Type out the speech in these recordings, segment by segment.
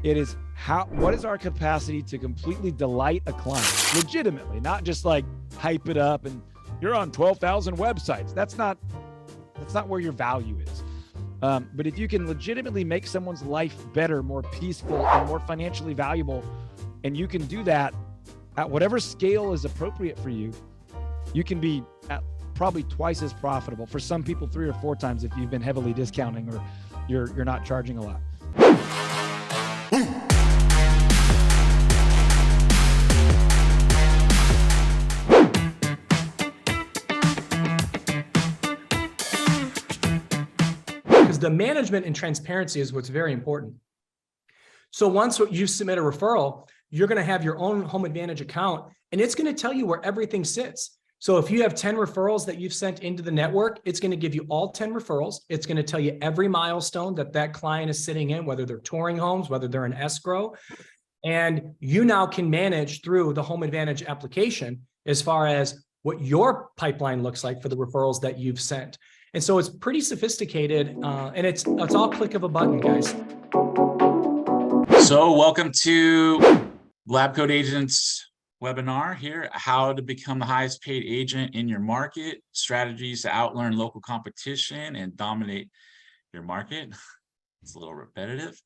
It is what is our capacity to completely delight a client legitimately, not just like hype it up and you're on 12,000 websites. That's not where your value is. But if you can legitimately make someone's life better, more peaceful, and more financially valuable, and you can do that at whatever scale is appropriate for you, you can be at probably twice as profitable. For some people, 3 or 4 times if you've been heavily discounting or you're not charging a lot. Because the management and transparency is what's very important. So once you submit a referral, you're going to have your own Home Advantage account, and it's going to tell you where everything sits. So if you have 10 referrals that you've sent into the network, it's going to give you all 10 referrals. It's going to tell you every milestone that client is sitting in, whether they're touring homes, whether they're in escrow. And you now can manage through the Home Advantage application as far as what your pipeline looks like for the referrals that you've sent. And so it's pretty sophisticated, and it's all click of a button, guys. So welcome to LabCoat Agents webinar here, how to become the highest paid agent in your market, strategies to outlearn local competition and dominate your market. It's a little repetitive.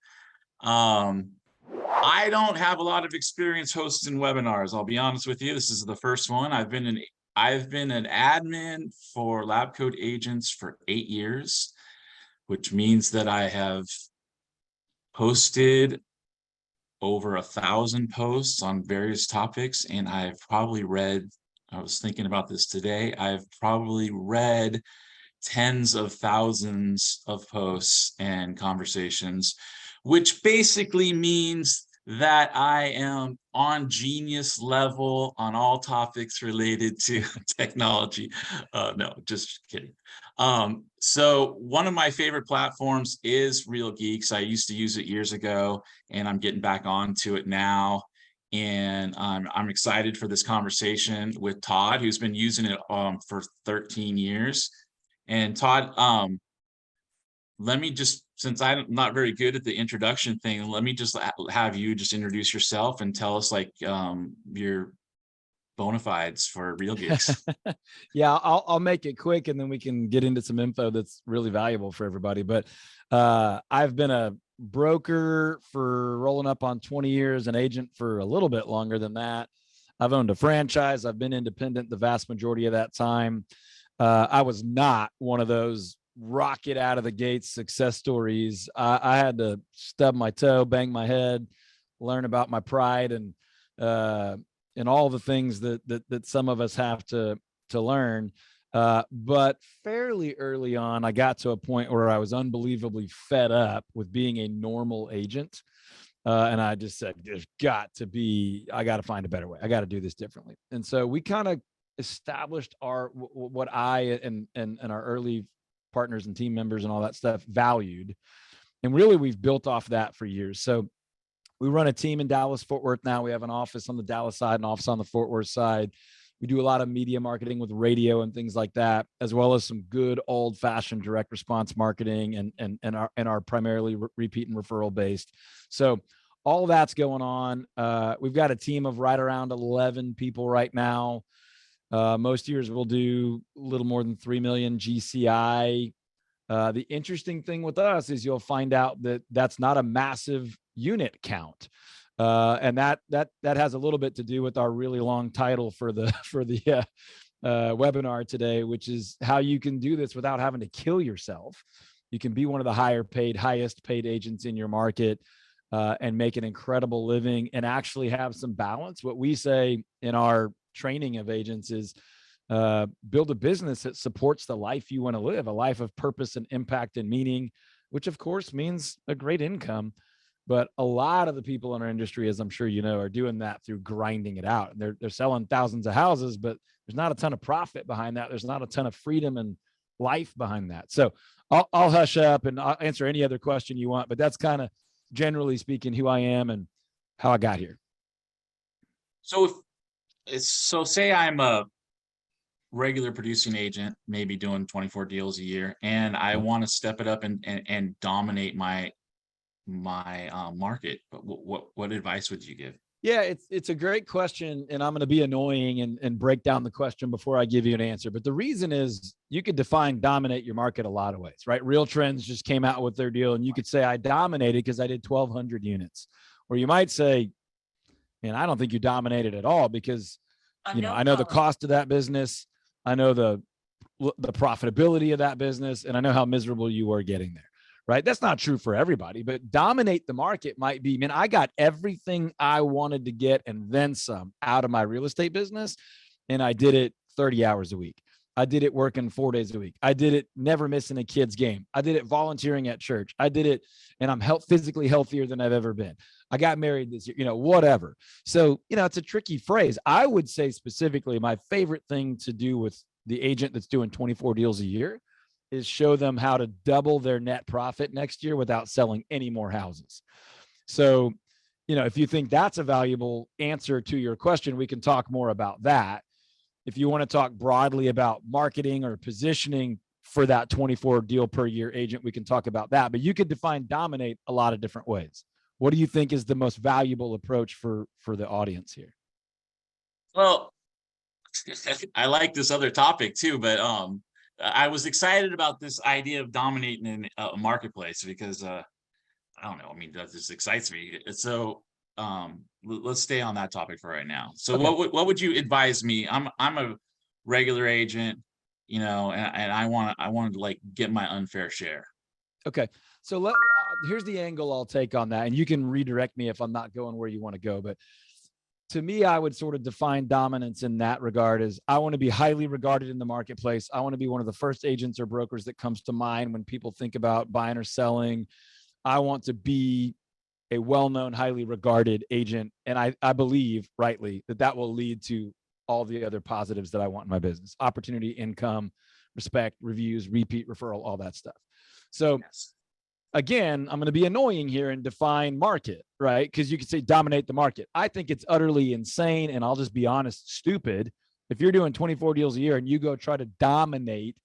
I don't have a lot of experience hosting webinars. I'll be honest with you. This is the first one. I've been an admin for LabCoat Agents for 8 years, which means that I have posted over 1,000 posts on various topics, and I've probably read, I was thinking about this today, I've probably read tens of thousands of posts and conversations, which basically means that I am on genius level on all topics related to technology. No, just kidding. So one of my favorite platforms is RealGeeks. I used to use it years ago, and I'm getting back onto it now. And I'm excited for this conversation with Todd, who's been using it for 13 years. And Todd, let me just, since I'm not very good at the introduction thing, let me just have you just introduce yourself and tell us like your bona fides for RealGeeks. Yeah, I'll make it quick and then we can get into some info that's really valuable for everybody. But I've been a broker for rolling up on 20 years, an agent for a little bit longer than that. I've owned a franchise. I've been independent the vast majority of that time. I was not one of those rocket out of the gates success stories. I had to stub my toe, bang my head, learn about my pride and all the things that some of us have to learn. But fairly early on, I got to a point where I was unbelievably fed up with being a normal agent. And I just said, I got to find a better way. I got to do this differently. And so we kind of established what I and our early partners and team members and all that stuff valued. And really, we've built off that for years. So we run a team in Dallas, Fort Worth now. We have an office on the Dallas side, an office on the Fort Worth side. We do a lot of media marketing with radio and things like that, as well as some good old fashioned direct response marketing and our primarily repeat and referral based. So all that's going on. We've got a team of right around 11 people right now. Most years we'll do a little more than 3 million GCI. The interesting thing with us is you'll find out that that's not a massive unit count. And that has a little bit to do with our really long title for the webinar today, which is how you can do this without having to kill yourself. You can be one of the highest paid agents in your market and make an incredible living and actually have some balance. What we say in our training of agents is build a business that supports the life you want to live, a life of purpose and impact and meaning, which of course means a great income. But a lot of the people in our industry, as I'm sure you know, are doing that through grinding it out. They're selling thousands of houses, but there's not a ton of profit behind that. There's not a ton of freedom and life behind that. So I'll hush up and I'll answer any other question you want, but that's kind of generally speaking who I am and how I got here. So say I'm a regular producing agent, maybe doing 24 deals a year, and I want to step it up and dominate my my market. But what advice would you give? Yeah, it's a great question, and I'm going to be annoying and break down the question before I give you an answer. But the reason is you could define dominate your market a lot of ways, right? Real Trends just came out with their deal, and you could say I dominated because I did 1,200 units, or you might say, and I don't think you dominated at all because I know the cost of that business, I know the profitability of that business, and I know how miserable you were getting there. Right. That's not true for everybody, but dominate the market might be, man, I got everything I wanted to get and then some out of my real estate business. And I did it 30 hours a week. I did it working 4 days a week. I did it never missing a kid's game. I did it volunteering at church. I did it, and I'm physically healthier than I've ever been. I got married this year, whatever. So, it's a tricky phrase. I would say specifically my favorite thing to do with the agent that's doing 24 deals a year is show them how to double their net profit next year without selling any more houses. So, if you think that's a valuable answer to your question, we can talk more about that. If you want to talk broadly about marketing or positioning for that 24 deal per year agent, we can talk about that. But you could define dominate a lot of different ways. What do you think is the most valuable approach for the audience here? Well, I like this other topic too, but I was excited about this idea of dominating in a marketplace because I don't know. I mean, that just excites me. So let's stay on that topic for right now. So okay. What would you advise me? I'm a regular agent, and I want to like get my unfair share. Okay. So here's the angle I'll take on that, and you can redirect me if I'm not going where you want to go. But to me, I would sort of define dominance in that regard as I want to be highly regarded in the marketplace. I want to be one of the first agents or brokers that comes to mind when people think about buying or selling. I want to be a well-known, highly regarded agent. And I believe rightly that will lead to all the other positives that I want in my business: opportunity, income, respect, reviews, repeat, referral, all that stuff. So yes. Again, I'm going to be annoying here and define market, right? Because you could say dominate the market. I think it's utterly insane, and I'll just be honest, stupid. If you're doing 24 deals a year and you go try to dominate,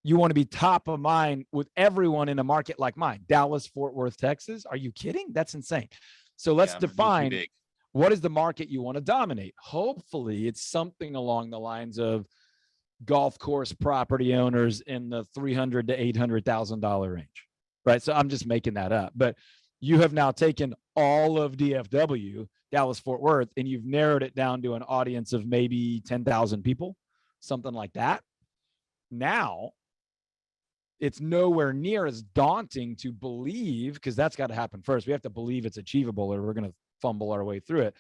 you want to be top of mind with everyone in a market like mine, Dallas, Fort Worth, Texas. Are you kidding? That's insane. So let's define what is the market you want to dominate. Hopefully it's something along the lines of golf course property owners in the $300,000 to $800,000 range. Right. So I'm just making that up, but you have now taken all of DFW, Dallas, Fort Worth, and you've narrowed it down to an audience of maybe 10,000 people, something like that. Now it's nowhere near as daunting to believe, because that's got to happen first. We have to believe it's achievable or we're going to fumble our way through it.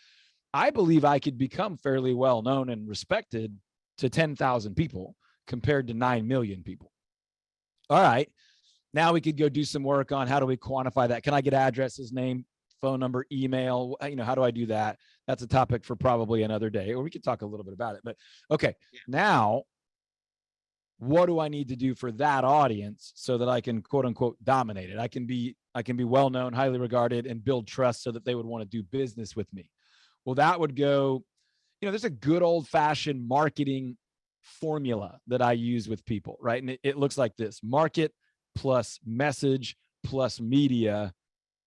I believe I could become fairly well known and respected to 10,000 people compared to 9 million people. All right. Now we could go do some work on how do we quantify that? Can I get addresses, name, phone number, email? How do I do that? That's a topic for probably another day, or we could talk a little bit about it. But okay, now what do I need to do for that audience so that I can quote unquote dominate it? I can be well known, highly regarded, and build trust so that they would want to do business with me. Well, that would go, there's a good old fashioned marketing formula that I use with people, right? And it looks like this: market plus message plus media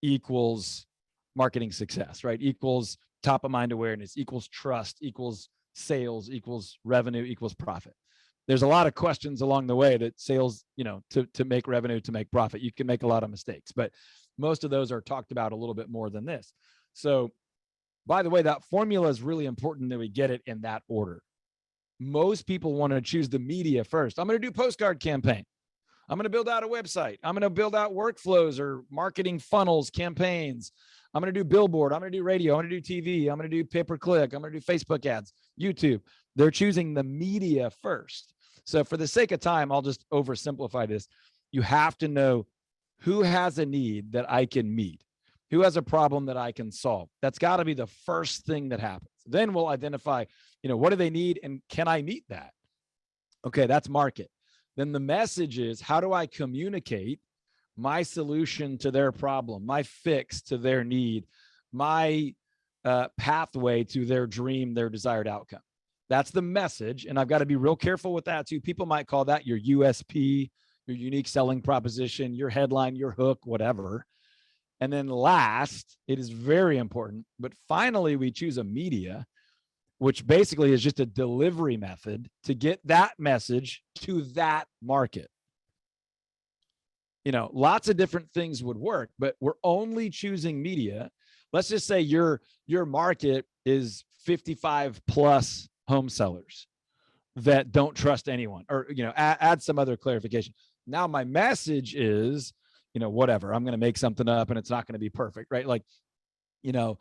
equals marketing success, right? Equals top of mind awareness, equals trust, equals sales, equals revenue, equals profit. There's a lot of questions along the way that sales, to make revenue, to make profit, you can make a lot of mistakes, but most of those are talked about a little bit more than this. So by the way, that formula is really important that we get it in that order. Most people want to choose the media first. I'm going to do postcard campaign. I'm going to build out a website. I'm going to build out workflows or marketing funnels, campaigns. I'm going to do billboard. I'm going to do radio. I'm going to do TV. I'm going to do pay-per-click. I'm going to do Facebook ads, YouTube. They're choosing the media first. So for the sake of time, I'll just oversimplify this. You have to know who has a need that I can meet, who has a problem that I can solve. That's got to be the first thing that happens. Then we'll identify, what do they need and can I meet that? Okay, that's market. Then the message is, how do I communicate my solution to their problem, my fix to their need, my pathway to their dream, their desired outcome? That's the message. And I've got to be real careful with that too. People might call that your USP, your unique selling proposition, your headline, your hook, whatever. And then last, it is very important, but finally we choose a media, which basically is just a delivery method to get that message to that market. You know, lots of different things would work, but we're only choosing media. Let's just say your market is 55 plus home sellers that don't trust anyone, or, you know, add some other clarification. Now my message is, you know, whatever, I'm going to make something up and it's not going to be perfect, right? Like, you know,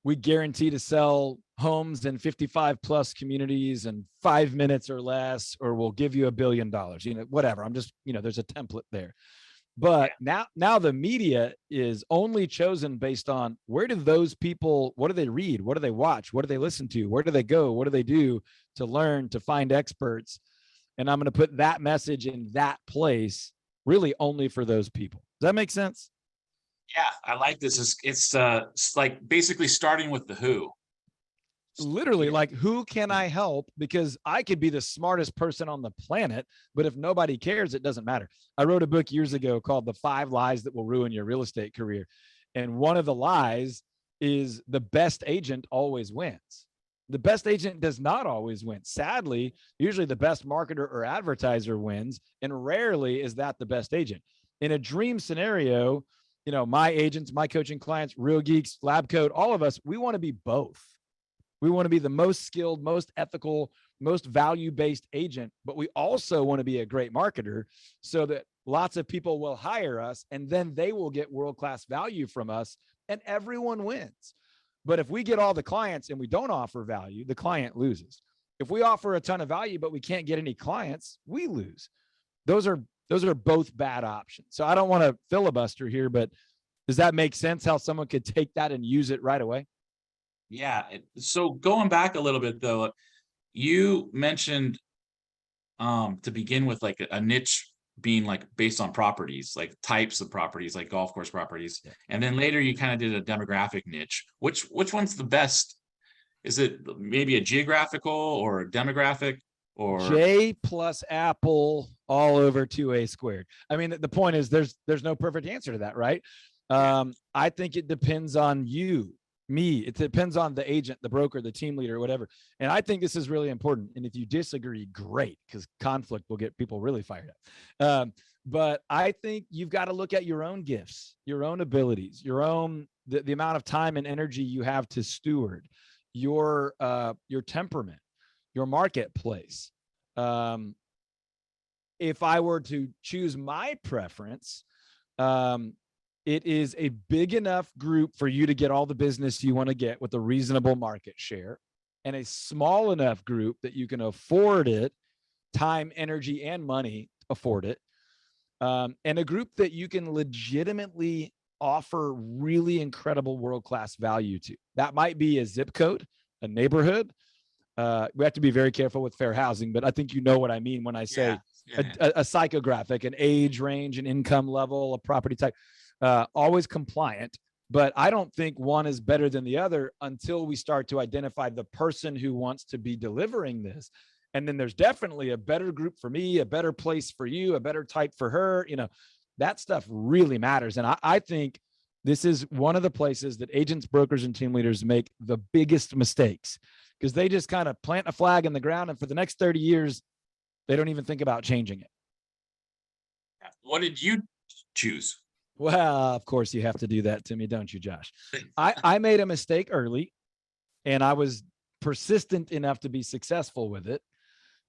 we guarantee to sell homes in 55 plus communities in 5 minutes or less, or we'll give you $1 billion, you know, whatever. I'm just, you know, there's a template there. But now the media is only chosen based on where do those people, what do they read? What do they watch? What do they listen to? Where do they go? What do they do to learn, to find experts? And I'm going to put that message in that place really only for those people. Does that make sense? Yeah, I like this. It's like basically starting with the who. Literally, like, who can I help? Because I could be the smartest person on the planet, but if nobody cares, it doesn't matter. I wrote a book years ago called The 5 Lies That Will Ruin Your Real Estate Career. And one of the lies is the best agent always wins. The best agent does not always win. Sadly, usually the best marketer or advertiser wins, and rarely is that the best agent. In a dream scenario, you know, my agents, my coaching clients, RealGeeks, LabCoat, all of us, we want to be both. We want to be the most skilled, most ethical, most value-based agent, but we also want to be a great marketer so that lots of people will hire us and then they will get world-class value from us and everyone wins. But if we get all the clients and we don't offer value, the client loses. If we offer a ton of value, but we can't get any clients, we lose. Those are both bad options. So I don't want to filibuster here, but does that make sense how someone could take that and use it right away? Yeah. So going back a little bit though, you mentioned to begin with, like a niche being like based on properties, like types of properties, like golf course properties. Yeah. And then later you kind of did a demographic niche. Which one's the best? Is it maybe a geographical or a demographic? Or J plus Apple all over 2A squared. I mean, the point is there's no perfect answer to that, right? I think it depends on you, me. It depends on the agent, the broker, the team leader, whatever. And I think this is really important. And if you disagree, great, because conflict will get people really fired up. But I think you've got to look at your own gifts, your own abilities, your own, the amount of time and energy you have to steward, your temperament, your marketplace. If I were to choose my preference, it is a big enough group for you to get all the business you want to get with a reasonable market share, and a small enough group that you can afford it, time, energy, and money, afford it. And a group that you can legitimately offer really incredible world-class value to. That might be a zip code, a neighborhood. We have to be very careful with fair housing, but I think you know what I mean when I say a psychographic, an age range, an income level, a property type, always compliant. But I don't think one is better than the other until we start to identify the person who wants to be delivering this. And then there's definitely a better group for me, a better place for you, a better type for her. You know, that stuff really matters. And I think this is one of the places that agents, brokers, and team leaders make the biggest mistakes, because they just kind of plant a flag in the ground, and for the next 30 years, they don't even think about changing it. What did you choose? Well, of course you have to do that to me, don't you, Josh? I made a mistake early, and I was persistent enough to be successful with it,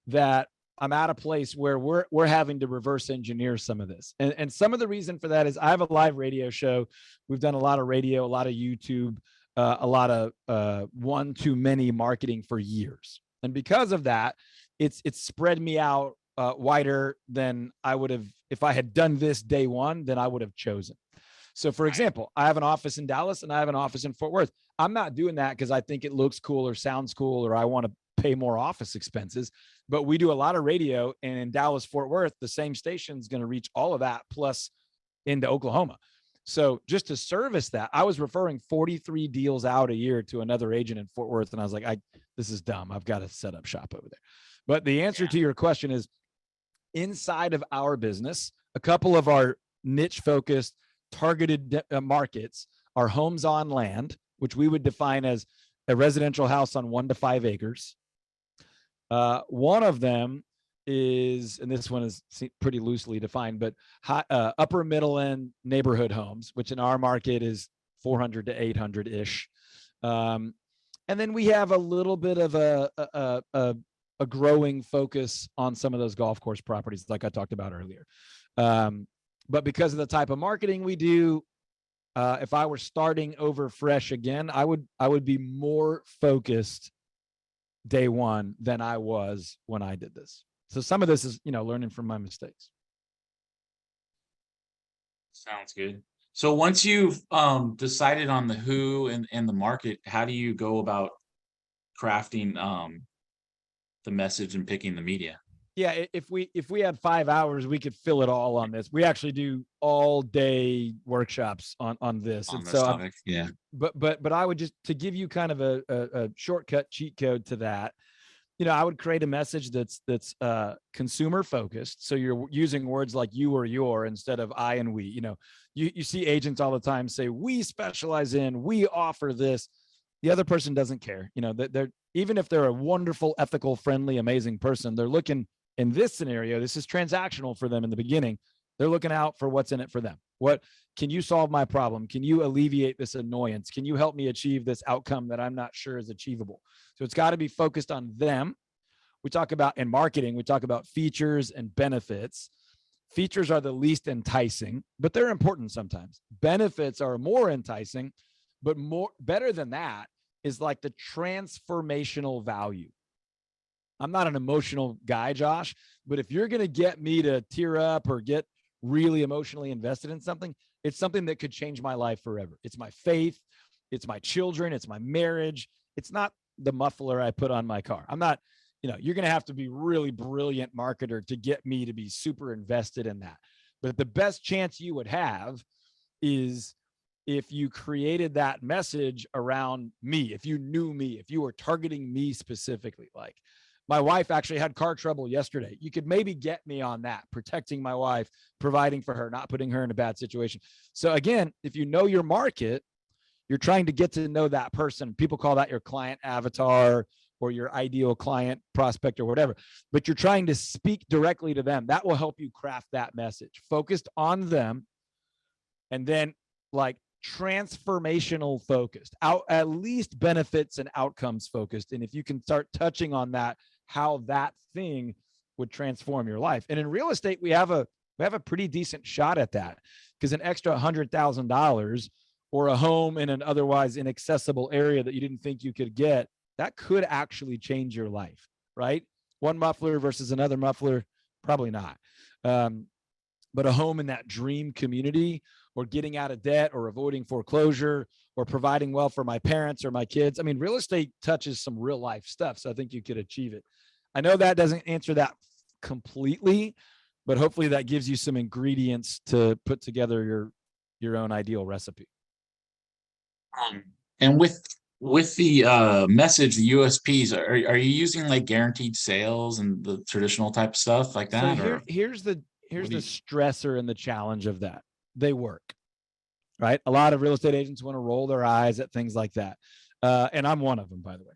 that I'm at a place where we're having to reverse engineer some of this. And some of the reason for that is I have a live radio show. We've done a lot of radio, a lot of YouTube, a lot of one-to-many marketing for years. And because of that, it's spread me out wider than I would have. If I had done this day one, then I would have chosen. So for example, I have an office in Dallas and I have an office in Fort Worth. I'm not doing that because I think it looks cool or sounds cool, or I want to pay more office expenses. But we do a lot of radio, and in Dallas, Fort Worth, the same station is going to reach all of that plus into Oklahoma. So just to service that, I was referring 43 deals out a year to another agent in Fort Worth. And I was like, this is dumb. I've got to set up shop over there. But the answer to your question is, inside of our business, a couple of our niche focused targeted markets are homes on land, which we would define as a residential house on 1 to 5 acres. One of them is, and this one is pretty loosely defined, but upper middle end neighborhood homes, which in our market is 400 to 800 ish. And then we have a little bit of a growing focus on some of those golf course properties, like I talked about earlier. But because of the type of marketing we do, if I were starting over fresh again, I would be more focused day one than I was when I did this. So some of this is, learning from my mistakes. Sounds good. So once you've decided on the who and the market, how do you go about crafting the message and picking the media? Yeah, if we had 5 hours, we could fill it all on this. We actually do all day workshops on this. On and this so topic, yeah. But I would just, to give you kind of a shortcut cheat code to that, I would create a message that's consumer focused. So you're using words like you or your instead of I and we. You see agents all the time say, we specialize in, we offer this. The other person doesn't care. They're, even if they're a wonderful, ethical, friendly, amazing person, they're looking, in this scenario, this is transactional for them in the beginning. They're looking out for what's in it for them. What can you solve my problem? Can you alleviate this annoyance? Can you help me achieve this outcome that I'm not sure is achievable? So it's got to be focused on them. We talk about, in marketing, we talk about features and benefits. Features are the least enticing, but they're important sometimes. Benefits are more enticing, but better than that is like the transformational value. I'm not an emotional guy, Josh, but if you're going to get me to tear up or get really emotionally invested in something, it's something that could change my life forever. It's my faith. It's my children. It's my marriage. It's not the muffler I put on my car. I'm not, you're going to have to be really brilliant marketer to get me to be super invested in that. But the best chance you would have is if you created that message around me, if you knew me, if you were targeting me specifically. Like, my wife actually had car trouble yesterday. You could maybe get me on that, protecting my wife, providing for her, not putting her in a bad situation. So again, if you know your market, you're trying to get to know that person. People call that your client avatar or your ideal client prospect or whatever, but you're trying to speak directly to them. That will help you craft that message focused on them. And then like transformational focused, at least benefits and outcomes focused. And if you can start touching on that, how that thing would transform your life. And in real estate, we have a pretty decent shot at that, because an extra $100,000 or a home in an otherwise inaccessible area that you didn't think you could get, that could actually change your life, right? One muffler versus another muffler, probably not. But a home in that dream community, or getting out of debt, or avoiding foreclosure, or providing well for my parents or my kids. I mean, real estate touches some real life stuff. So I think you could achieve it. I know that doesn't answer that completely, but hopefully that gives you some ingredients to put together your own ideal recipe. And with the message, the USPs, are you using like guaranteed sales and the traditional type stuff like that? So here's the stressor and the challenge of that. They work, right? A lot of real estate agents want to roll their eyes at things like that. And I'm one of them, by the way.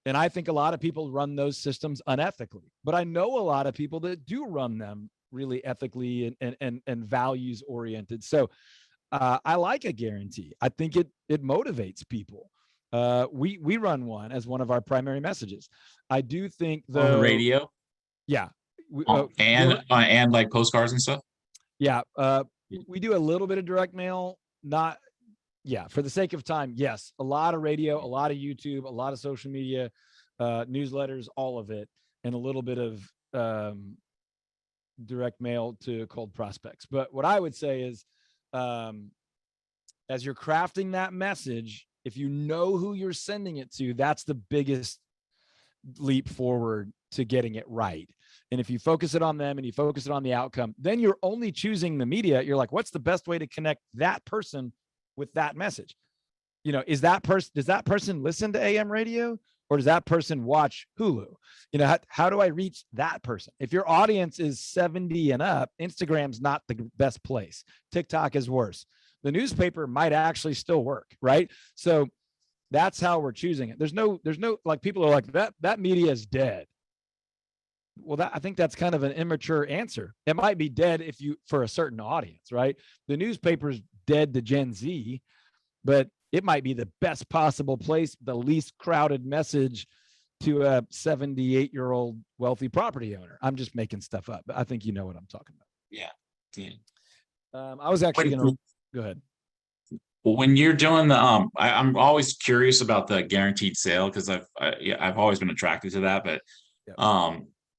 And I think a lot of people run those systems unethically, but I know a lot of people that do run them really ethically and values oriented. So I like a guarantee. I think it motivates people. We run one as one of our primary messages. I do think on the radio. Yeah. And like postcards and stuff. Yeah. We do a little bit of direct mail, for the sake of time. Yes. A lot of radio, a lot of YouTube, a lot of social media, newsletters, all of it, and a little bit of direct mail to cold prospects. But what I would say is, as you're crafting that message, if you know who you're sending it to, that's the biggest leap forward to getting it right. And if you focus it on them and you focus it on the outcome, then you're only choosing the media. You're like, what's the best way to connect that person with that message? Does that person listen to AM radio, or does that person watch Hulu? How do I reach that person? If your audience is 70 and up, Instagram's not the best place. TikTok is worse. the newspaper might actually still work, right? So that's how we're choosing it. There's no, like, people are like, that media is dead. Well, I think that's kind of an immature answer. It might be dead for a certain audience, right? The newspaper's dead to Gen Z, but it might be the best possible place, the least crowded message to a 78-year-old wealthy property owner. I'm just making stuff up, but I think you know what I'm talking about. Yeah. I was actually going to go ahead. When you're doing the, I'm always curious about the guaranteed sale, because I've always been attracted to that, but Yep.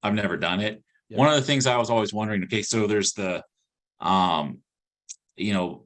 I've never done it. Yep. One of the things I was always wondering, okay, so there's the, you know,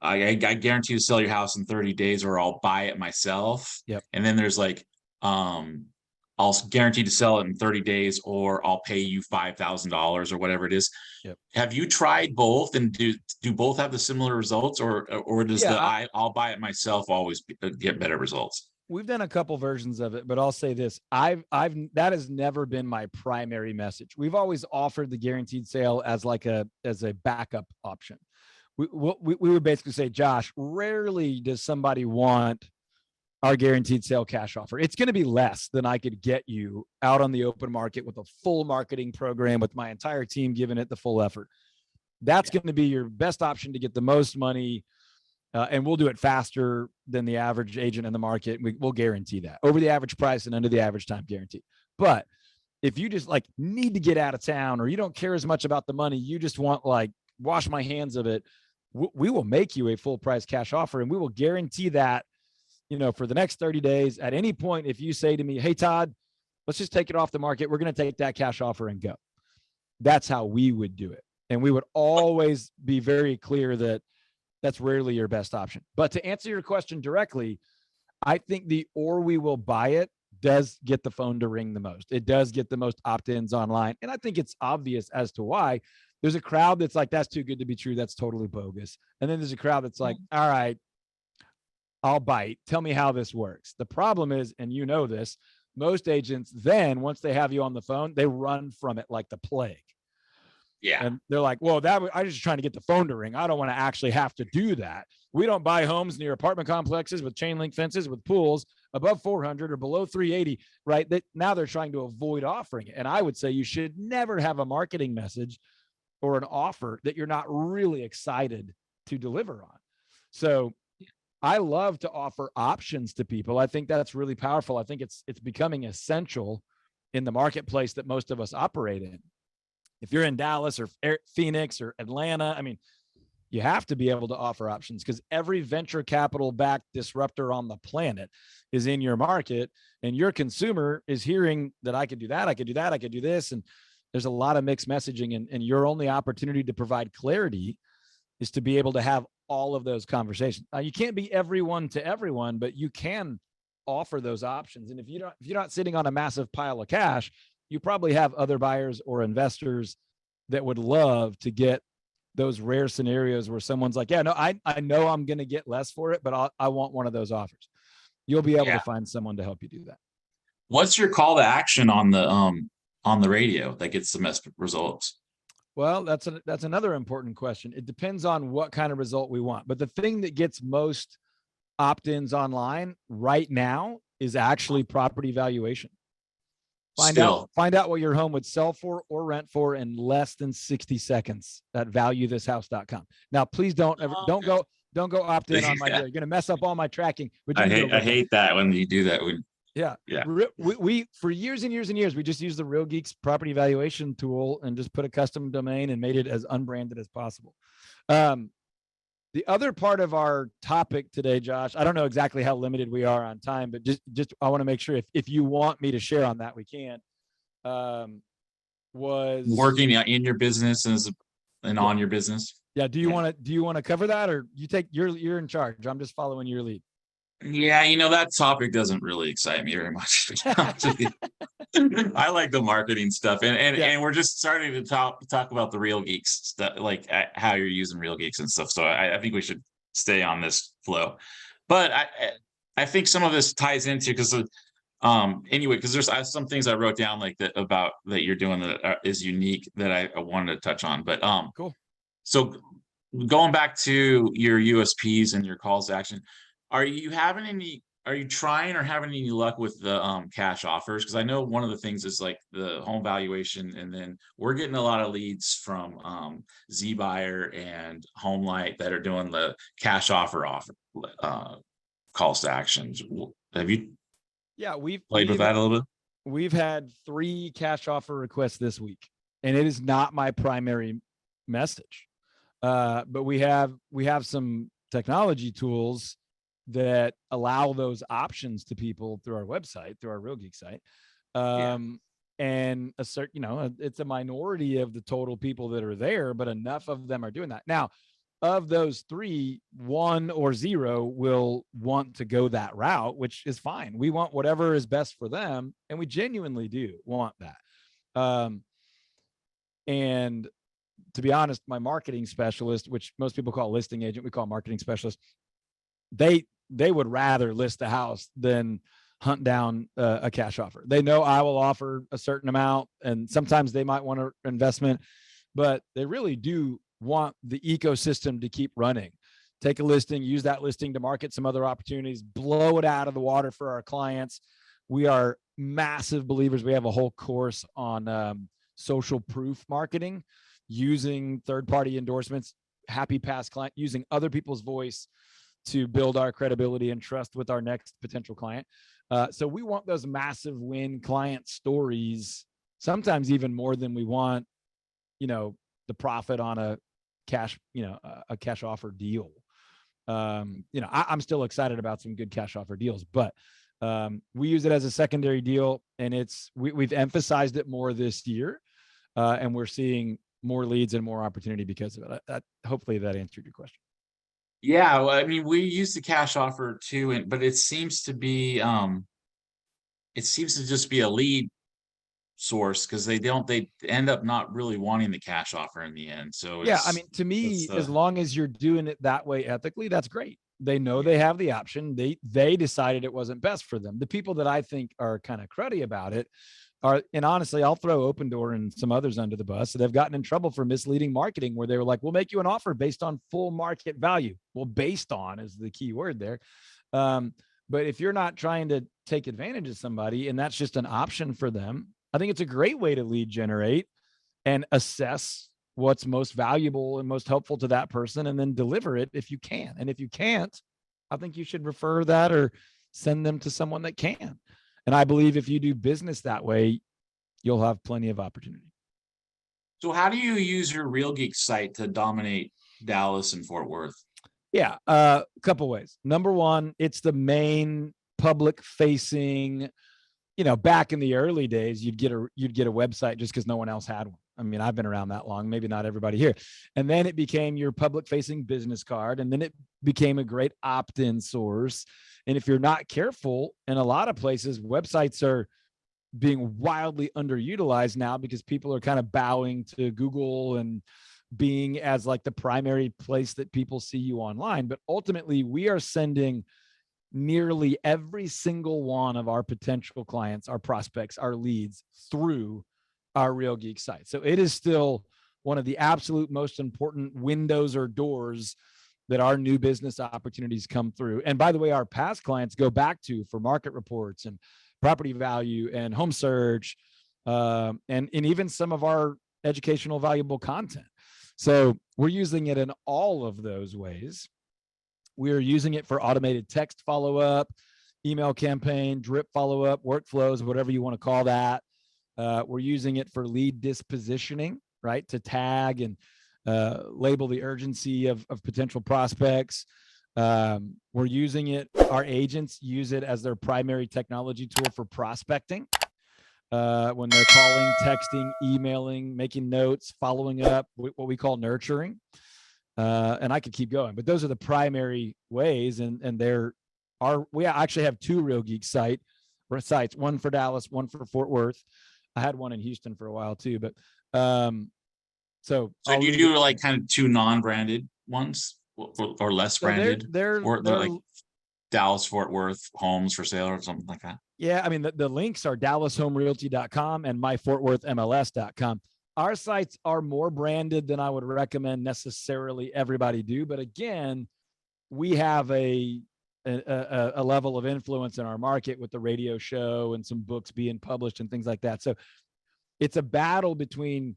I guarantee to sell your house in 30 days, or I'll buy it myself. Yep. And then there's like, I'll guarantee to sell it in 30 days, or I'll pay you $5,000 or whatever it is. Yep. Have you tried both, and do both have the similar results, or does I'll buy it myself always get better results? We've done a couple versions of it, but I'll say this: that has never been my primary message. We've always offered the guaranteed sale as a backup option. We would basically say, Josh, rarely does somebody want our guaranteed sale cash offer. It's going to be less than I could get you out on the open market with a full marketing program with my entire team giving it the full effort. That's going to be your best option to get the most money. And we'll do it faster than the average agent in the market. We'll guarantee that, over the average price and under the average time guarantee. But if you just like need to get out of town, or you don't care as much about the money, you just want like wash my hands of it, we will make you a full price cash offer, and we will guarantee that, you know, for the next 30 days. At any point, if you say to me, hey, Todd, let's just take it off the market, we're going to take that cash offer and go. That's how we would do it. And we would always be very clear that that's rarely your best option. But to answer your question directly, I think or we will buy it does get the phone to ring the most. It does get the most opt-ins online. And I think it's obvious as to why. There's a crowd that's like, that's too good to be true. That's totally bogus. And then there's a crowd that's like, all right, I'll bite. Tell me how this works. The problem is, and you know this, most agents then, once they have you on the phone, they run from it like the plague. Yeah. And they're like, well, I'm just trying to get the phone to ring. I don't want to actually have to do that. We don't buy homes near apartment complexes with chain link fences with pools above 400 or below 380, right? That now they're trying to avoid offering it. And I would say you should never have a marketing message or an offer that you're not really excited to deliver on. So I love to offer options to people. I think that's really powerful. I think it's becoming essential in the marketplace that most of us operate in. If you're in Dallas or Phoenix or Atlanta, I mean, you have to be able to offer options, because every venture capital backed disruptor on the planet is in your market, and your consumer is hearing that I could do that, I could do that, I could do this. And there's a lot of mixed messaging, and your only opportunity to provide clarity is to be able to have all of those conversations. Now, you can't be everyone to everyone, but you can offer those options. And if you're not sitting on a massive pile of cash, you probably have other buyers or investors that would love to get those rare scenarios where someone's like, yeah, no, I know I'm going to get less for it, but I want one of those offers. You'll be able to find someone to help you do that. What's your call to action on the radio that gets the best results? Well, that's another important question. It depends on what kind of result we want. But the thing that gets most opt-ins online right now is actually property valuation. Find out what your home would sell for or rent for in less than 60 seconds at valuethishouse.com. Now, please don't go opt in on my deal. You're going to mess up all my tracking. I hate that when you do that. Yeah. We for years and years and years, we just used the RealGeeks property valuation tool and just put a custom domain and made it as unbranded as possible. The other part of our topic today, Josh, I don't know exactly how limited we are on time, but just I want to make sure if you want me to share on that, we can. Was working in your business and on your business. Yeah. Do you want to cover that, or you're in charge? I'm just following your lead. Yeah, that topic doesn't really excite me very much. I like the marketing stuff, and we're just starting to talk about the RealGeeks stuff, like how you're using RealGeeks and stuff. So I think we should stay on this flow. But I think some of this ties into because there's some things I wrote down like that about that you're doing that is unique that I wanted to touch on. But cool. So going back to your USPs and your calls to action, are you trying or having any luck with the cash offers? Because I know one of the things is like the home valuation, and then we're getting a lot of leads from Z Buyer and HomeLight that are doing the cash offer calls to actions. Have you Yeah, played with that a little bit? we've had 3 cash offer requests this week, and it is not my primary message. But we have some technology tools that allow those options to people through our website, through our RealGeeks site. And it's a minority of the total people that are there, but enough of them are doing that. Now, of those 3, 1 or 0 will want to go that route, which is fine. We want whatever is best for them, and we genuinely do want that. And to be honest, my marketing specialist, which most people call listing agent, we call marketing specialist, they would rather list a house than hunt down a cash offer. They know I will offer a certain amount, and sometimes they might want an investment, but they really do want the ecosystem to keep running. Take a listing, use that listing to market some other opportunities, blow it out of the water for our clients. We are massive believers. We have a whole course on social proof marketing, using third-party endorsements, happy past client, using other people's voice to build our credibility and trust with our next potential client. So we want those massive win client stories, sometimes even more than we want, the profit on a cash offer deal. I'm still excited about some good cash offer deals, but we use it as a secondary deal, and we've emphasized it more this year, and we're seeing more leads and more opportunity because of it. Hopefully that answered your question. Yeah, well, I mean, we use the cash offer too, but it seems to just be a lead source, because they end up not really wanting the cash offer in the end. So yeah, I mean, to me, as long as you're doing it that way ethically, that's great. They know they have the option. They decided it wasn't best for them. The people that I think are kind of cruddy about it and honestly, I'll throw Open Door and some others under the bus. So they've gotten in trouble for misleading marketing, where they were like, we'll make you an offer based on full market value. Well, based on is the key word there. But if you're not trying to take advantage of somebody and that's just an option for them, I think it's a great way to lead generate and assess what's most valuable and most helpful to that person, and then deliver it if you can. And if you can't, I think you should refer that or send them to someone that can. And I believe if you do business that way, you'll have plenty of opportunity. So how do you use your RealGeeks site to dominate Dallas and Fort Worth? Yeah, a couple ways. Number one, it's the main public facing, back in the early days, you'd get a website just because no one else had one. I mean, I've been around that long, maybe not everybody here. And then it became your public facing business card. And then it became a great opt-in source. And if you're not careful, in a lot of places, websites are being wildly underutilized now because people are kind of bowing to Google and being as like the primary place that people see you online. But ultimately, we are sending nearly every single one of our potential clients, our prospects, our leads through our RealGeeks site. So it is still one of the absolute most important windows or doors that our new business opportunities come through. And by the way, our past clients go back to for market reports and property value and home search, and even some of our educational valuable content. So we're using it in all of those ways. We are using it for automated text follow-up, email campaign, drip follow-up, workflows, whatever you want to call that. We're using it for lead dispositioning, right? To tag and label the urgency of potential prospects. We're using it, our agents use it as their primary technology tool for prospecting. When they're calling, texting, emailing, making notes, following up, what we call nurturing. And I could keep going, but those are the primary ways. And we actually have 2 RealGeeks sites, one for Dallas, one for Fort Worth. I had one in Houston for a while too, but so do you do like kind of 2 non-branded ones or less branded? They're like Dallas, Fort Worth homes for sale or something like that. Yeah, I mean the links are DallasHomeRealty.com and myFortWorthMLS.com. our sites are more branded than I would recommend necessarily everybody do. But again, we have a level of influence in our market with the radio show and some books being published and things like that. So it's a battle between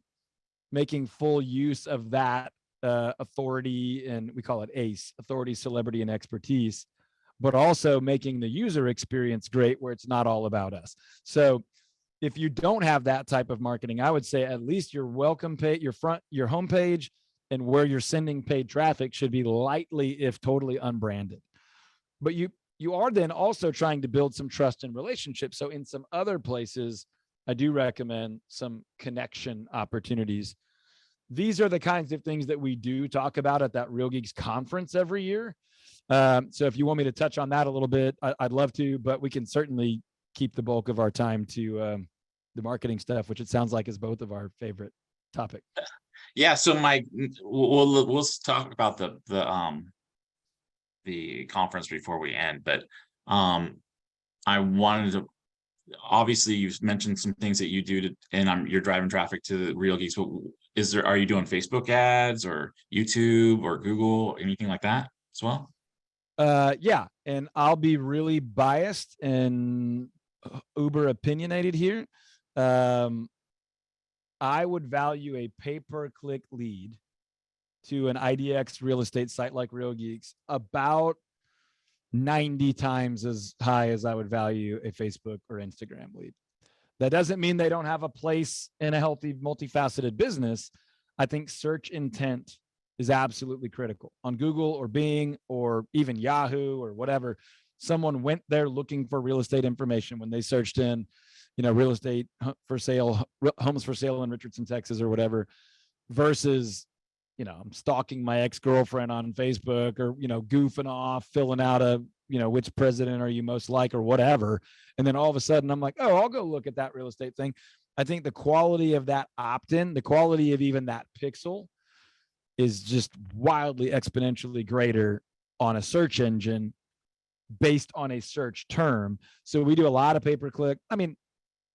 making full use of that authority, and we call it ACE, authority, celebrity, and expertise, but also making the user experience great where it's not all about us. So if you don't have that type of marketing, I would say at least your welcome page, your homepage, and where you're sending paid traffic should be lightly, if totally, unbranded. But you are then also trying to build some trust and relationships. So in some other places, I do recommend some connection opportunities. These are the kinds of things that we do talk about at that RealGeeks conference every year. So if you want me to touch on that a little bit, I'd love to, but we can certainly keep the bulk of our time to the marketing stuff, which it sounds like is both of our favorite topic. Yeah. So we'll talk about the conference before we end, but I wanted to, obviously you've mentioned some things that you do and you're driving traffic to RealGeeks, but are you doing Facebook ads or YouTube or Google, anything like that as well? Yeah. And I'll be really biased and uber opinionated here. I would value a pay-per-click lead to an IDX real estate site like RealGeeks about 90 times as high as I would value a Facebook or Instagram lead. That doesn't mean they don't have a place in a healthy, multifaceted business. I think search intent is absolutely critical on Google or Bing or even Yahoo or whatever. Someone went there looking for real estate information when they searched in, real estate for sale, homes for sale in Richardson, Texas, or whatever, versus, I'm stalking my ex-girlfriend on Facebook or, goofing off, filling out which president are you most like or whatever. And then all of a sudden I'm like, oh, I'll go look at that real estate thing. I think the quality of that opt-in, the quality of even that pixel is just wildly exponentially greater on a search engine based on a search term. So we do a lot of pay-per-click. I mean,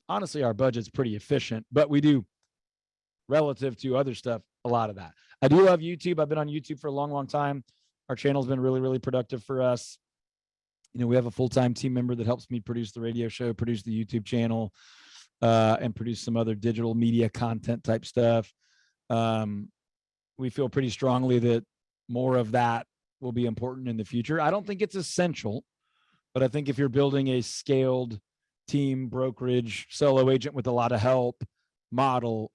honestly, our budget's pretty efficient, but we do, relative to other stuff, a lot of that. I do love YouTube. I've been on YouTube for a long, long time. Our channel's been really, really productive for us. We have a full-time team member that helps me produce the radio show, produce the YouTube channel, and produce some other digital media content type stuff. We feel pretty strongly that more of that will be important in the future. I don't think it's essential, but I think if you're building a scaled team, brokerage, solo agent with a lot of help model,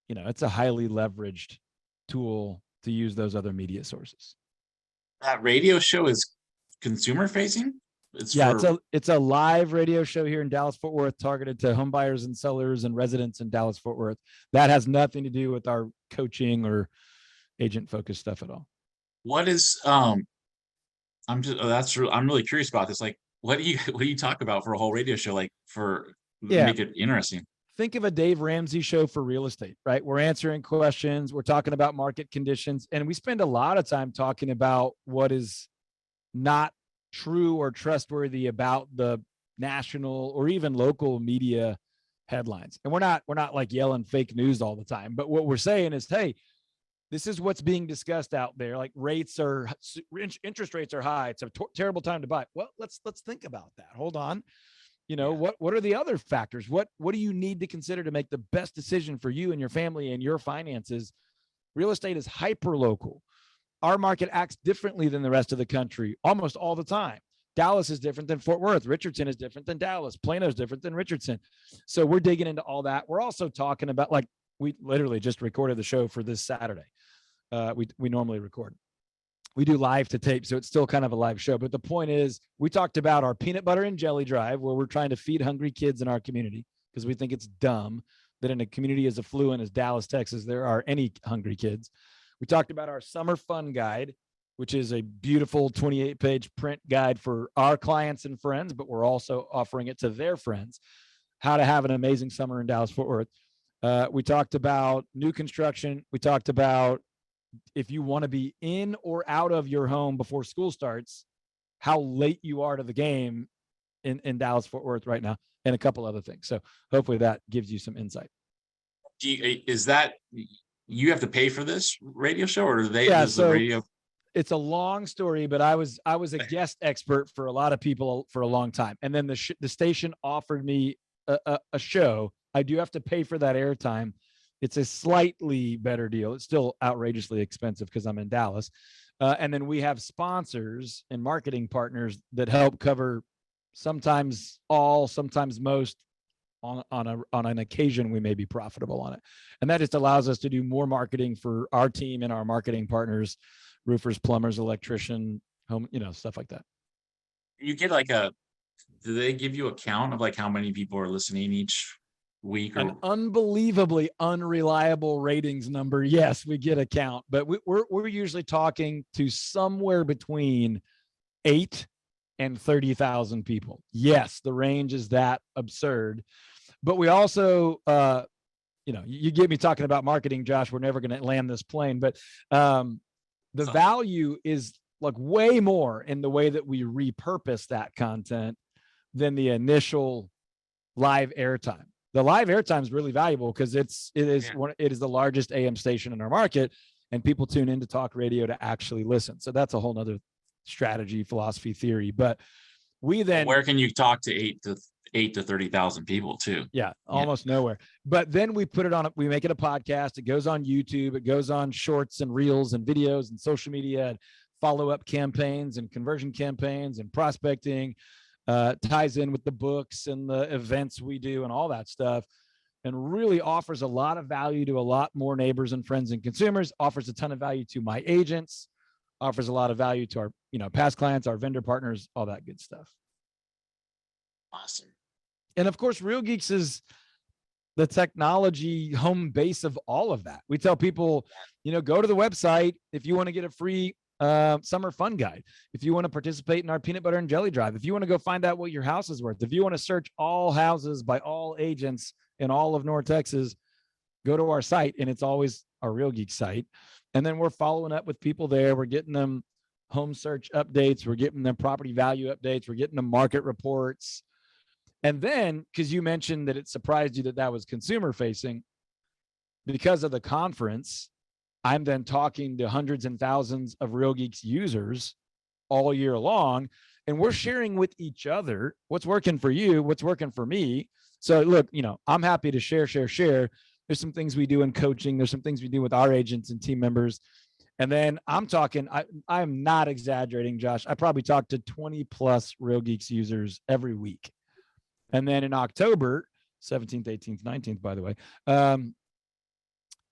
it's a highly leveraged tool to use those other media sources. That radio show is consumer facing? It's a live radio show here in Dallas Fort Worth, targeted to home buyers and sellers and residents in Dallas Fort Worth. That has nothing to do with our coaching or agent focused stuff at all. What is I'm really curious about this. Like, what do you talk about for a whole radio show, like make it interesting? Think of a Dave Ramsey show for real estate, right? We're answering questions, we're talking about market conditions, and we spend a lot of time talking about what is not true or trustworthy about the national or even local media headlines. And we're not like yelling fake news all the time, but what we're saying is, hey, this is what's being discussed out there. Like interest rates are high. It's a terrible time to buy. Well, let's think about that. Hold on. What are the other factors? What do you need to consider to make the best decision for you and your family and your finances? Real estate is hyper local. Our market acts differently than the rest of the country almost all the time. Dallas is different than Fort Worth. Richardson is different than Dallas. Plano is different than Richardson. So we're digging into all that. We're also talking about, like, we literally just recorded the show for this Saturday. We normally record. We do live to tape, so it's still kind of a live show. But the point is, we talked about our peanut butter and jelly drive, where we're trying to feed hungry kids in our community, because we think it's dumb that in a community as affluent as Dallas, Texas, there are any hungry kids. We talked about our summer fun guide, which is a beautiful 28-page print guide for our clients and friends, but we're also offering it to their friends, how to have an amazing summer in Dallas, Fort Worth. We talked about new construction. We talked about if you want to be in or out of your home before school starts, how late you are to the game in Dallas, Fort Worth right now, and a couple other things. So hopefully that gives you some insight. Is that you have to pay for this radio show, or do they? Yeah, Does the so radio? it's a long story, but I was a guest expert for a lot of people for a long time, and then the station offered me a show. I do have to pay for that airtime. It's a slightly better deal. It's still outrageously expensive because I'm in Dallas, and then we have sponsors and marketing partners that help cover sometimes all, sometimes most. On an occasion, we may be profitable on it, and that just allows us to do more marketing for our team and our marketing partners, roofers, plumbers, electrician, home, stuff like that. You get like do they give you a count of like how many people are listening each week? Or An unbelievably unreliable ratings number. Yes, we get a count, but we're usually talking to somewhere between 8 and 30,000 people. Yes, the range is that absurd, but we also, you get me talking about marketing, Josh, we're never going to land this plane, but the value is like way more in the way that we repurpose that content than the initial live airtime. The live airtime is really valuable because it is the largest AM station in our market, and people tune in to talk radio to actually listen. So that's a whole nother strategy, philosophy, theory. But we then, where can you talk to 8 to 30,000 people too? Yeah, almost nowhere. But then we put it on, we make it a podcast. It goes on YouTube. It goes on shorts and reels and videos and social media and follow-up campaigns and conversion campaigns and prospecting, ties in with the books and the events we do and all that stuff, and really offers a lot of value to a lot more neighbors and friends and consumers, offers a ton of value to my agents, offers a lot of value to our, past clients, our vendor partners, all that good stuff. Awesome. And of course, RealGeeks is the technology home base of all of that. We tell people, go to the website if you want to get a free summer fun guide, if you want to participate in our peanut butter and jelly drive, if you want to go find out what your house is worth, if you want to search all houses by all agents in all of North Texas, go to our site, and it's always our RealGeeks site. And then we're following up with people there. We're getting them home search updates. We're getting them property value updates. We're getting them market reports. And then, because you mentioned that it surprised you that was consumer facing, because of the conference, I'm then talking to hundreds and thousands of RealGeeks users all year long, and we're sharing with each other what's working for you, what's working for me. So look, I'm happy to share. There's some things we do in coaching. There's some things we do with our agents and team members. And then I'm talking, I'm not exaggerating, Josh. I probably talk to 20 plus RealGeeks users every week. And then in October, 17th, 18th, 19th, by the way,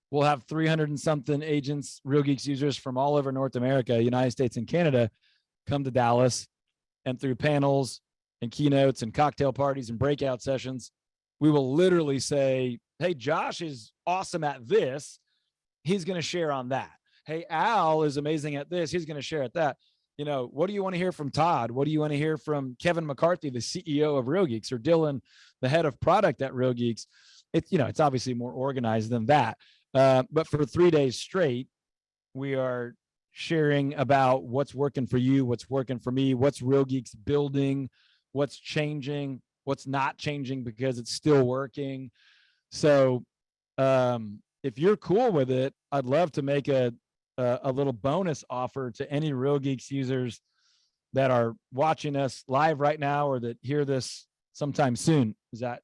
we'll have 300 and something agents, RealGeeks users from all over North America, United States and Canada, come to Dallas, and through panels and keynotes and cocktail parties and breakout sessions, we will literally say, hey, Josh is awesome at this. He's going to share on that. Hey, Al is amazing at this. He's going to share at that. What do you want to hear from Todd? What do you want to hear from Kevin McCarthy, the CEO of RealGeeks, or Dylan, the head of product at RealGeeks? It's obviously more organized than that. But for 3 days straight, we are sharing about what's working for you, what's working for me, what's RealGeeks building, what's changing, what's not changing because it's still working. So if you're cool with it, I'd love to make a little bonus offer to any RealGeeks users that are watching us live right now or that hear this sometime soon. Is that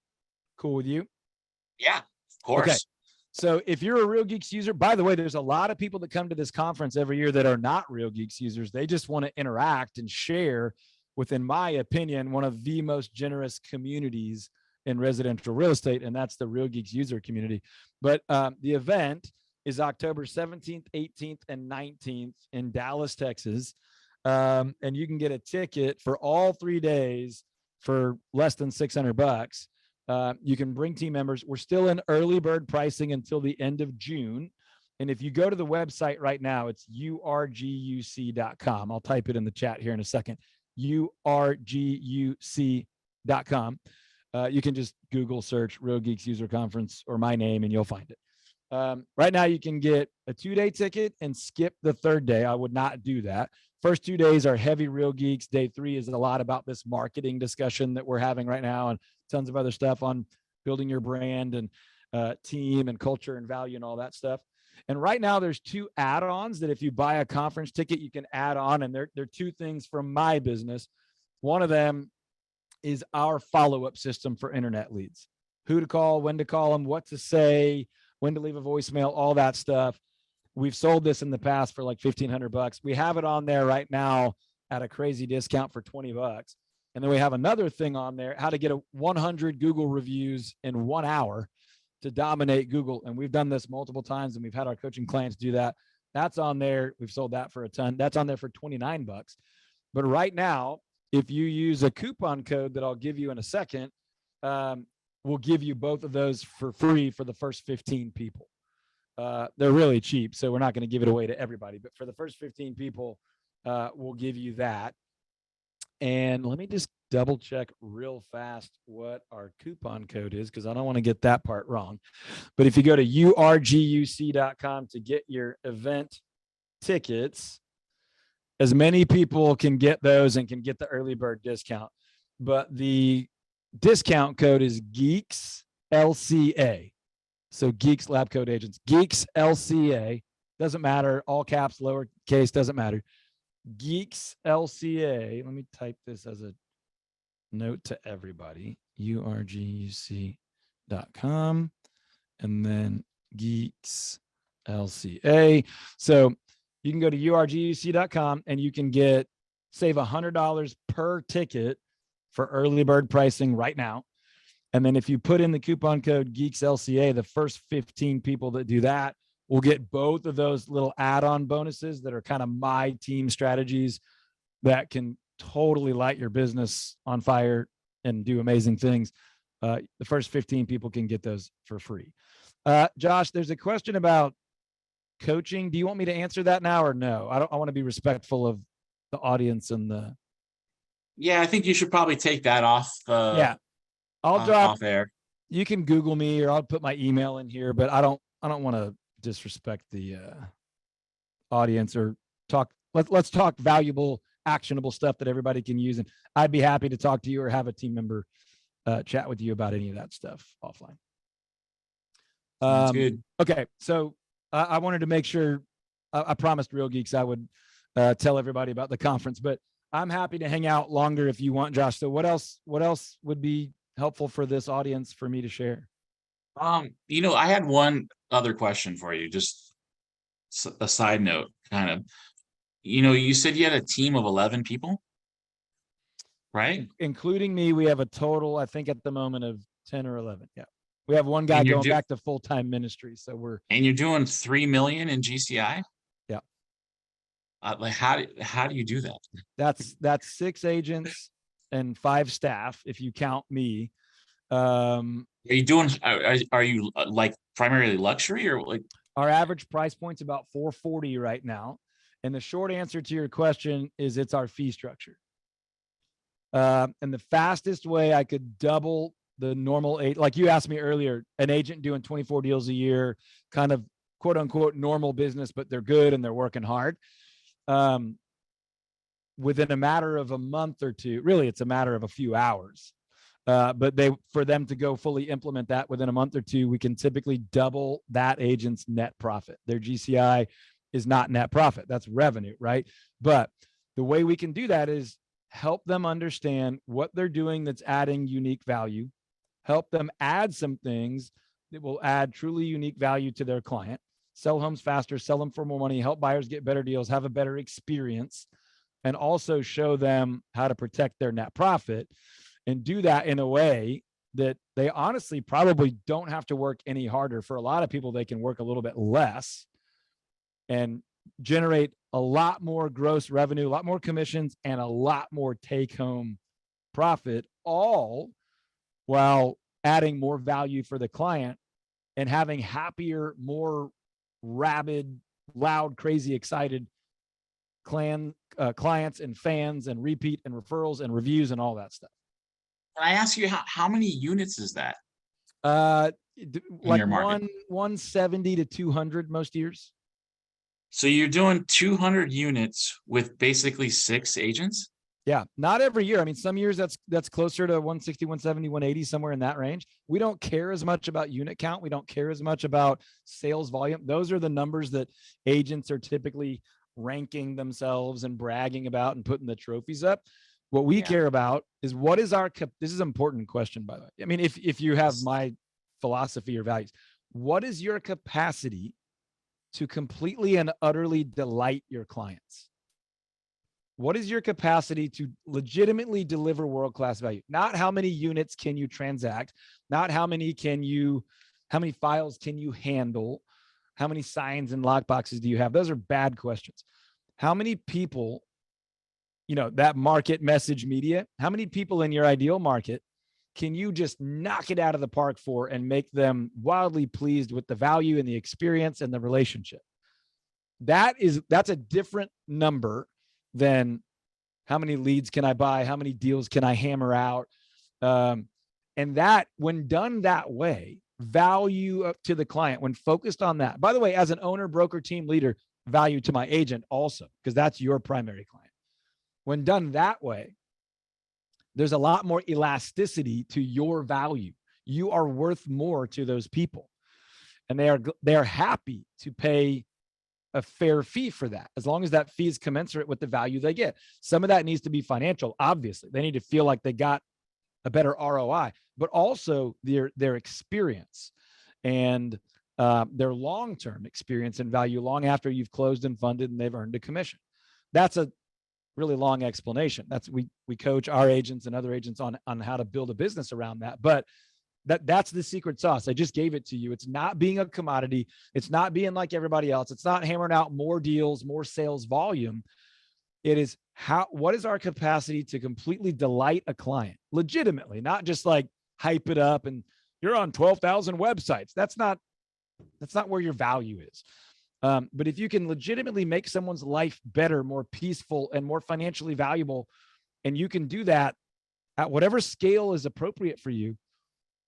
cool with you? Yeah, of course. Okay. So if you're a RealGeeks user, by the way, there's a lot of people that come to this conference every year that are not RealGeeks users. They just want to interact and share within my opinion, one of the most generous communities in residential real estate, and that's the RealGeeks user community. But the event is October 17th, 18th, and 19th in Dallas, Texas. And you can get a ticket for all 3 days for less than $600. You can bring team members. We're still in early bird pricing until the end of June. And if you go to the website right now, it's urguc.com. I'll type it in the chat here in a second. urguc.com. You can just Google search RealGeeks User Conference or my name and you'll find it. Right now you can get a 2-day ticket and skip the 3rd day. I would not do that. First 2 days are heavy RealGeeks. Day 3 is a lot about this marketing discussion that we're having right now and tons of other stuff on building your brand. And team and culture and value and all that stuff. And right now there's 2 add-ons that if you buy a conference ticket, you can add on. And they're 2 things from my business. One of them is our follow-up system for internet leads, who to call, when to call them, what to say, when to leave a voicemail, all that stuff. We've sold this in the past for like $1,500. We have it on there right now at a crazy discount for $20. And then we have another thing on there, how to get 100 Google reviews in 1 hour to dominate Google. And we've done this multiple times and we've had our coaching clients do that. That's on there. We've sold that for a ton. That's on there for $29. But right now, if you use a coupon code that I'll give you in a second, we'll give you both of those for free for the first 15 people. They're really cheap, so we're not going to give it away to everybody. But for the first 15 people, we'll give you that. And let me just double check real fast what our coupon code is, because I don't want to get that part wrong. But if you go to urguc.com to get your event tickets, as many people can get those and can get the early bird discount. But the discount code is Geeks LCA. So Geeks LabCoat Agents, Geeks LCA, doesn't matter. All caps, lowercase, doesn't matter. Geeks LCA. Let me type this as a note to everybody. urguc.com and then Geeks LCA. So you can go to urguc.com and you can save $100 per ticket for early bird pricing right now. And then if you put in the coupon code Geeks LCA, the first 15 people that do that will get both of those little add-on bonuses that are kind of my team strategies that can totally light your business on fire and do amazing things. The first 15 people can get those for free. Josh, there's a question about coaching. Do you want me to answer that now or no? I want to be respectful of the audience and the. Yeah, I think you should probably take that off. Yeah, I'll drop off air. You can Google me or I'll put my email in here, but I don't want to disrespect the audience or talk. Let's talk valuable, actionable stuff that everybody can use. And I'd be happy to talk to you or have a team member chat with you about any of that stuff offline. Sounds good. Okay. So I wanted to make sure I promised Real Geeks I would tell everybody about the conference, but I'm happy to hang out longer if you want, Josh. So what else would be helpful for this audience for me to share? I had one other question for you, just a side note, kind of. You said you had a team of 11 people, right? Including me, we have a total, I think at the moment, of 10 or 11. Yeah. We have one guy going back to full-time ministry. So and you're doing 3 million in GCI? Yeah. Like how do you do that? That's 6 agents and 5 staff, if you count me. Are you like primarily luxury or like? Our average price point's about $440 right now. And the short answer to your question is it's our fee structure. And the fastest way I could double the normal, like you asked me earlier, an agent doing 24 deals a year, kind of quote unquote normal business, but they're good and they're working hard. Within a matter of a month or two, really it's a matter of a few hours. But for them to go fully implement that within a month or two, we can typically double that agent's net profit. Their GCI is not net profit. That's revenue, right? But the way we can do that is help them understand what they're doing that's adding unique value, help them add some things that will add truly unique value to their client, sell homes faster, sell them for more money, help buyers get better deals, have a better experience, and also show them how to protect their net profit. And do that in a way that they honestly probably don't have to work any harder. For a lot of people, they can work a little bit less and generate a lot more gross revenue, a lot more commissions, and a lot more take-home profit, all while adding more value for the client and having happier, more rabid, loud, crazy, excited clients and fans and repeat and referrals and reviews and all that stuff. Can I ask you how many units is that? Like 170 to 200 most years. So you're doing 200 units with basically 6 agents? Yeah, not every year. I mean, some years that's closer to 160, 170, 180, somewhere in that range. We don't care as much about unit count. We don't care as much about sales volume. Those are the numbers that agents are typically ranking themselves and bragging about and putting the trophies up. What we care about is what is our, this is an important question, by the way. I mean, if you have my philosophy or values, what is your capacity to completely and utterly delight your clients? What is your capacity to legitimately deliver world-class value? Not how many units can you transact, not how many files can you handle, how many signs and lockboxes do you have? Those are bad questions. How many people, that market message media, how many people in your ideal market can you just knock it out of the park for and make them wildly pleased with the value and the experience and the relationship? That's a different number than how many leads can I buy? How many deals can I hammer out? And that, when done that way, value up to the client, when focused on that, by the way, as an owner, broker, team leader, value to my agent also, because that's your primary client. When done that way, there's a lot more elasticity to your value. You are worth more to those people, and they are happy to pay a fair fee for that, as long as that fee is commensurate with the value they get. Some of that needs to be financial. Obviously, they need to feel like they got a better ROI, but also their experience and their long-term experience and value long after you've closed and funded and they've earned a commission. That's a really long explanation. We coach our agents and other agents on how to build a business around that, but that's the secret sauce. I just gave it to you. It's not being a commodity. It's not being like everybody else. It's not hammering out more deals, more sales volume. It is what is our capacity to completely delight a client legitimately, not just like hype it up and you're on 12,000 websites. That's not where your value is. But if you can legitimately make someone's life better, more peaceful, and more financially valuable, and you can do that at whatever scale is appropriate for you,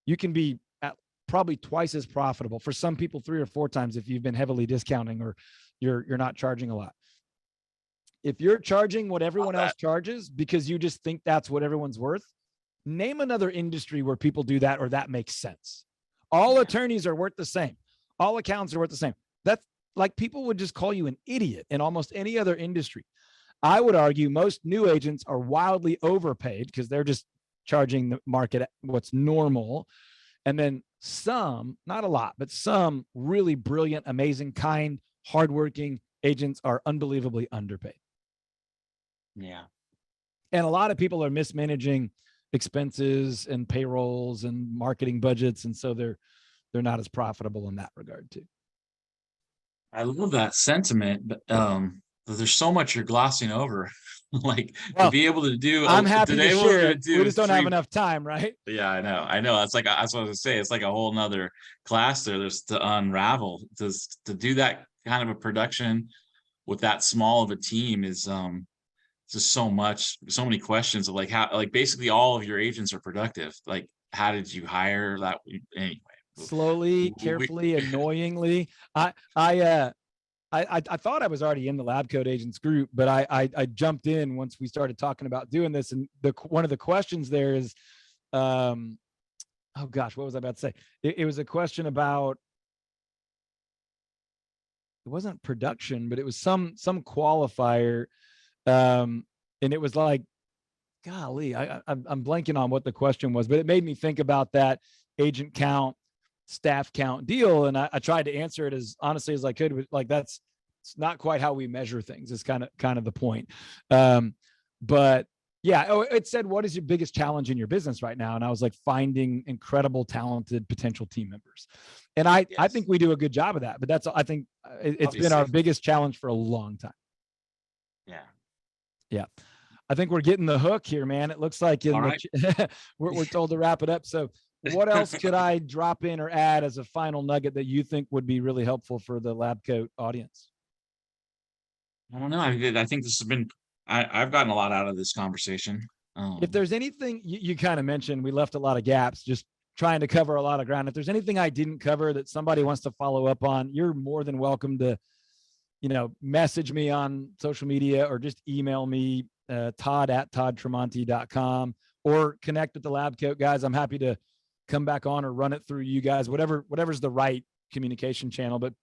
you can be at probably twice as profitable. For some people, 3 or 4 times if you've been heavily discounting or you're not charging a lot. If you're charging what everyone else charges because you just think that's what everyone's worth, name another industry where people do that or that makes sense. All attorneys are worth the same. All accountants are worth the same. That's like, people would just call you an idiot in almost any other industry. I would argue most new agents are wildly overpaid because they're just charging the market what's normal. And then some, not a lot, but some really brilliant, amazing, kind, hardworking agents are unbelievably underpaid. Yeah. And a lot of people are mismanaging expenses and payrolls and marketing budgets. And so they're not as profitable in that regard too. I love that sentiment, but there's so much you're glossing over. Like, to be able to do, I'm happy to share it. We just don't have 3 enough time, right? Yeah, I know. That's what I was gonna say. It's like a whole nother class there. There's to unravel. To do that kind of a production with that small of a team is just so many questions of like how, like, basically all of your agents are productive. Like, how did you hire that? Anyway, slowly, carefully, annoyingly. I thought I was already in the LabCoat Agents group, but I jumped in once we started talking about doing this. And one of the questions there is, oh gosh, what was I about to say? It was a question about, it wasn't production, but it was some qualifier. And it was like, golly, I'm blanking on what the question was, but it made me think about that agent count, staff count deal. And I tried to answer it as honestly as I could. Like, it's not quite how we measure things. It's kind of the point. But yeah, it said, what is your biggest challenge in your business right now? And I was like, finding incredible, talented potential team members. And I think we do a good job of that, but I think it's been our biggest challenge for a long time. Yeah. Yeah. I think we're getting the hook here, man. It looks like we're told to wrap it up. So what else could I drop in or add as a final nugget that you think would be really helpful for the LabCoat audience? I don't know. I think this has been, I've gotten a lot out of this conversation. If there's anything you kind of mentioned, we left a lot of gaps, just trying to cover a lot of ground. If there's anything I didn't cover that somebody wants to follow up on, you're more than welcome to, message me on social media or just email me. Todd@toddtramonte.com, or connect with the LabCoat guys. I'm happy to come back on or run it through you guys, whatever's the right communication channel. But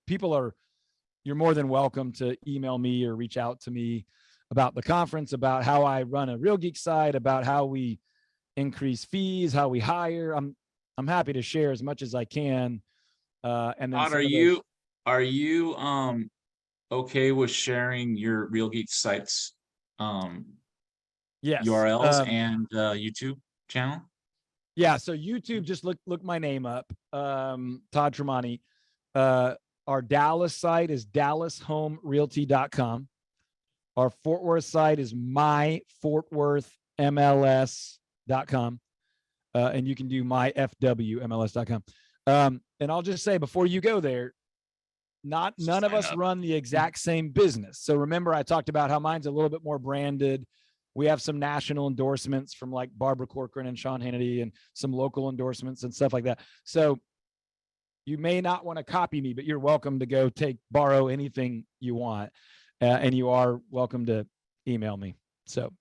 you're more than welcome to email me or reach out to me about the conference, about how I run a RealGeeks site, about how we increase fees, how we hire. I'm happy to share as much as I can. And then Todd, are you okay with sharing your RealGeeks sites yes, URLs and YouTube channel? Yeah, so YouTube, just look my name up, Todd Tramonte. Our Dallas site is DallasHomeRealty.com. Our Fort Worth site is myfortworthmls.com. And you can do myfwmls.com. And I'll just say, before you go there, none of us run the exact same business. So remember, I talked about how mine's a little bit more branded. We have some national endorsements from like Barbara Corcoran and Sean Hannity, and some local endorsements and stuff like that. So you may not want to copy me, but you're welcome to go borrow anything you want. And you are welcome to email me. So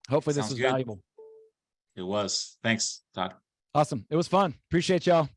hopefully this was valuable. It was. Thanks, Todd. Awesome. It was fun. Appreciate y'all.